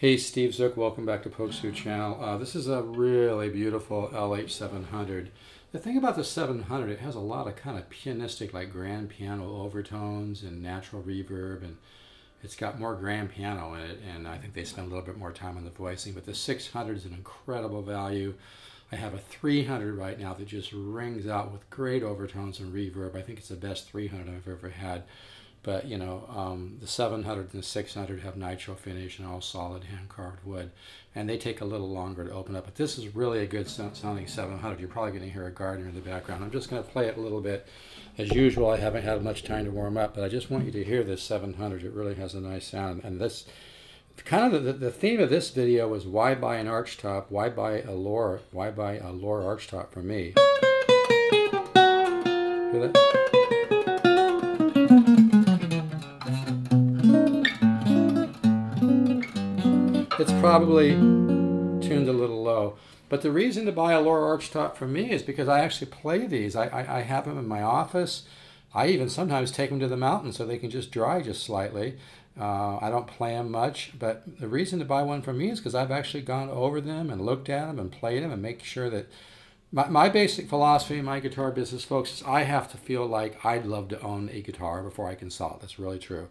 Hey, Steve Zook, welcome back to Pokesoo channel. This is a really beautiful LH700. The thing about the 700, it has a lot of kind of pianistic, like grand piano overtones and natural reverb, and it's got more grand piano in it, and I think they spend a little bit more time on the voicing, but the 600 is an incredible value. I have a 300 right now that just rings out with great overtones and reverb. I think it's the best 300 I've ever had. But, you know, the 700 and the 600 have nitro finish and all solid hand-carved wood. And they take a little longer to open up. But this is really a good sounding 700. You're probably going to hear a gardener in the background. I'm just going to play it a little bit. As usual, I haven't had much time to warm up, but I just want you to hear this 700. It really has a nice sound. And this, kind of the theme of this video was why buy an Archtop? Why buy a Loar? Why buy a Loar Archtop for me? Hear that? It's probably tuned a little low. But the reason to buy a Loar Archtop for me is because I actually play these. I have them in my office. I even sometimes take them to the mountain so they can just dry just slightly. I don't play them much, but the reason to buy one for me is because I've actually gone over them and looked at them and played them and make sure that my basic philosophy in my guitar business, folks, is I have to feel like I'd love to own a guitar before I can sell it. That's really true.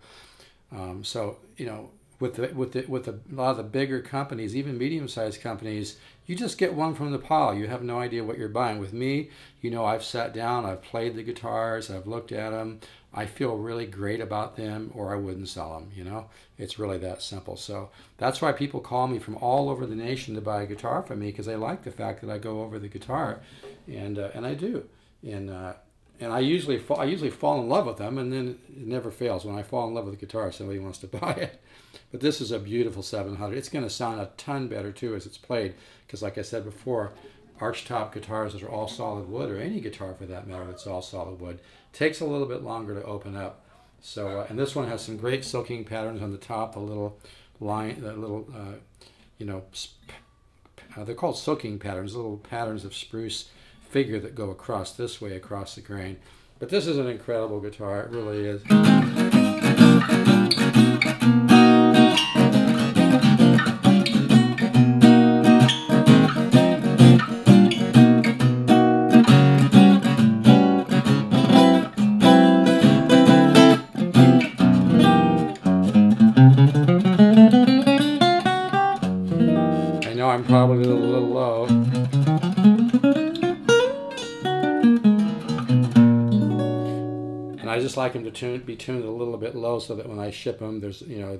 So, you know, with a lot of the bigger companies, even medium-sized companies, you just get one from the pile. You have no idea what you're buying. With me, you know, I've sat down, I've played the guitars, I've looked at them, I feel really great about them, or I wouldn't sell them, you know? It's really that simple. So that's why people call me from all over the nation to buy a guitar from me, because they like the fact that I go over the guitar, and I do. And I usually fall in love with them, and then it never fails. When I fall in love with a guitar, somebody wants to buy it. But this is a beautiful 700. It's going to sound a ton better, too, as it's played, because like I said before, Archtop guitars that are all solid wood, or any guitar for that matter that's all solid wood, takes a little bit longer to open up. So, and this one has some great silking patterns on the top, the little line, the little, you know, they're called silking patterns, little patterns of spruce figure that go across this way, across the grain. But this is an incredible guitar, it really is. I know I'm probably a little low. I just like them to be tuned a little bit low so that when I ship them, there's, you know,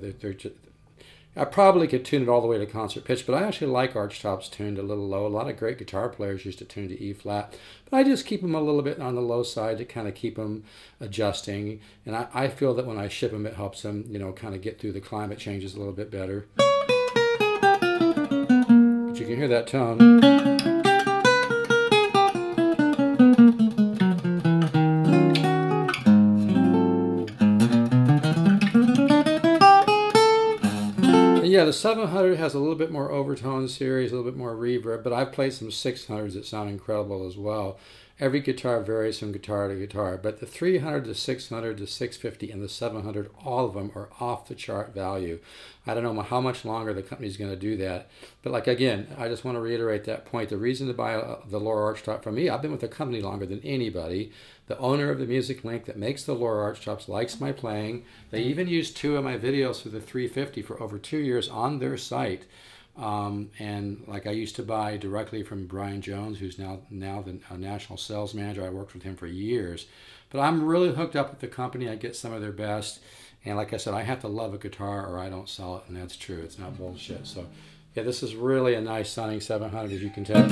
I probably could tune it all the way to concert pitch, but I actually like Archtops tuned a little low. A lot of great guitar players used to tune to E flat, but I just keep them a little bit on the low side to kind of keep them adjusting. And I feel that when I ship them, it helps them, you know, kind of get through the climate changes a little bit better. But you can hear that tone. Yeah, the 700 has a little bit more overtone series, a little bit more reverb, but I've played some 600s that sound incredible as well. Every guitar varies from guitar to guitar, but the 300, the 600, the 650, and the 700, all of them are off the chart value. I don't know how much longer the company's going to do that, but like again, I just want to reiterate that point. The reason to buy the Loar Archtop from me, I've been with the company longer than anybody. The owner of the music link that makes the Loar Archtops likes my playing. They even used 2 of my videos for the 350 for over 2 years on their site. And like I used to buy directly from Brian Jones, who's now the national sales manager. I worked with him for years. But I'm really hooked up with the company. I get some of their best. And like I said, I have to love a guitar or I don't sell it. And that's true. It's not bullshit. So yeah, this is really a nice sounding 700, as you can tell.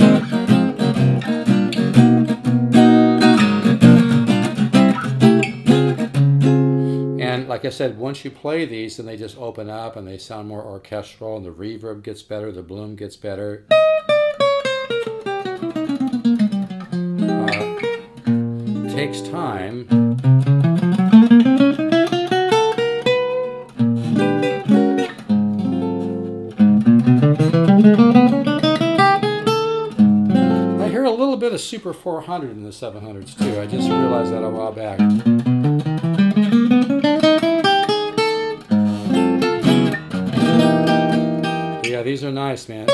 And like I said, once you play these, then they just open up and they sound more orchestral, and the reverb gets better, the bloom gets better. It takes time. I hear a little bit of Super 400 in the 700s too. I just realized that a while back. yeah, these are nice, man.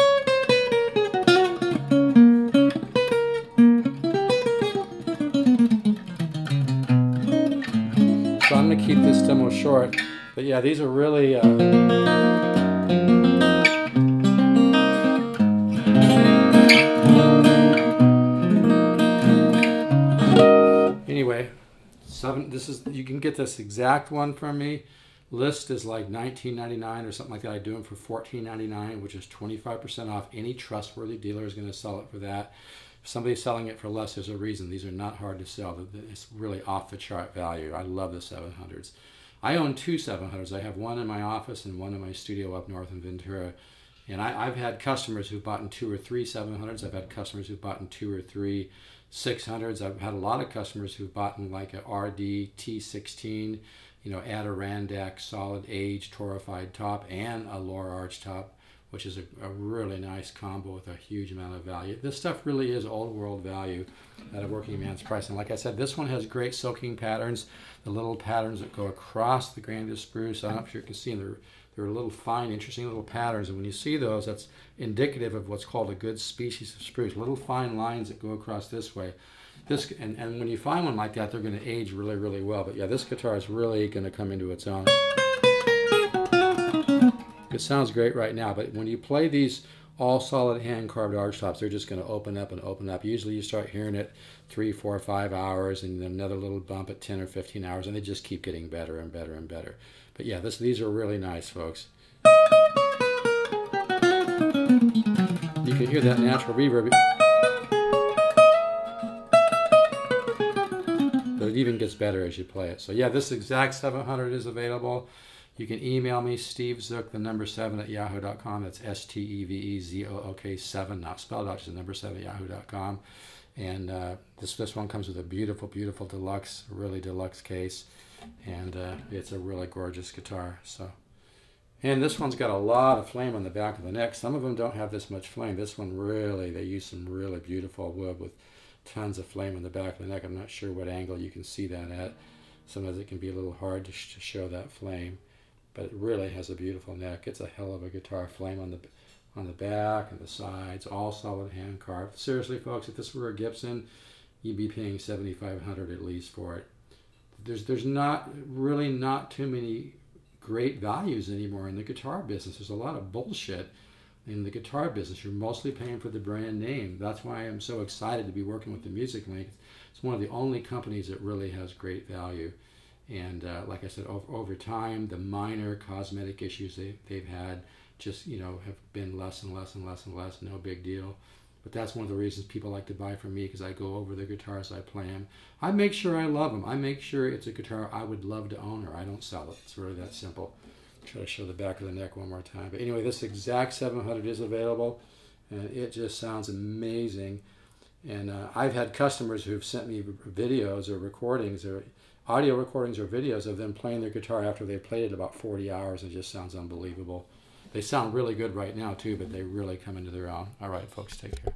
So I'm going to keep this demo short, but yeah, these are really anyway, you can get this exact one from me. List is like $19.99 or something like that. I do them for $14.99, which is 25% off. Any trustworthy dealer is going to sell it for that. If somebody's selling it for less, there's a reason. These are not hard to sell. It's really off the chart value. I love the 700s. I own two 700s. I have one in my office and one in my studio up north in Ventura. And I've had customers who've bought 2 or 3 700s. I've had customers who've bought 2 or 3 600s. I've had a lot of customers who've bought like a RD T16, you know, Adirondack solid age torrefied top and a Loar Archtop, which is a really nice combo with a huge amount of value. This stuff really is old world value at a working man's price. And like I said, this one has great soaking patterns, the little patterns that go across the grain of spruce. I don't know if you can see them. They're little fine, interesting little patterns. And when you see those, that's indicative of what's called a good species of spruce. Little fine lines that go across this way. And when you find one like that, they're going to age really, really well. But yeah, this guitar is really going to come into its own. It sounds great right now, but when you play these all solid hand carved archtops, they're just going to open up and open up. Usually you start hearing it 3, 4, 5 hours and then another little bump at 10 or 15 hours, and they just keep getting better and better and better. But yeah, these are really nice, folks. You can hear that natural reverb. But it even gets better as you play it. So yeah, this exact 700 is available. You can email me, Steve Zook, the number 7 at yahoo.com. That's STEVEZOOK 7, not spelled out, just the number 7 at yahoo.com. And this one comes with a beautiful, beautiful deluxe, really deluxe case. And it's a really gorgeous guitar. So, and this one's got a lot of flame on the back of the neck. Some of them don't have this much flame. This one really, they use some really beautiful wood with tons of flame on the back of the neck. I'm not sure what angle you can see that at. Sometimes it can be a little hard to show that flame, but it really has a beautiful neck. It's a hell of a guitar. Flame on the back and the sides, all solid hand carved. Seriously, folks, if this were a Gibson, you'd be paying $7,500 at least for it. There's not too many great values anymore in the guitar business. There's a lot of bullshit in the guitar business. You're mostly paying for the brand name. That's why I'm so excited to be working with the Music Link. It's one of the only companies that really has great value. And like I said, over time, the minor cosmetic issues they've had just, you know, have been less and less and less and less. No big deal. But that's one of the reasons people like to buy from me, because I go over the guitars, I play them. I make sure I love them. I make sure it's a guitar I would love to own, or I don't sell it. It's really that simple. Try to show the back of the neck one more time. But anyway, this exact 700 is available, and it just sounds amazing. And I've had customers who've sent me videos or recordings, or audio recordings or videos of them playing their guitar after they've played it about 40 hours. It just sounds unbelievable. They sound really good right now too, but they really come into their own. All right, folks, take care.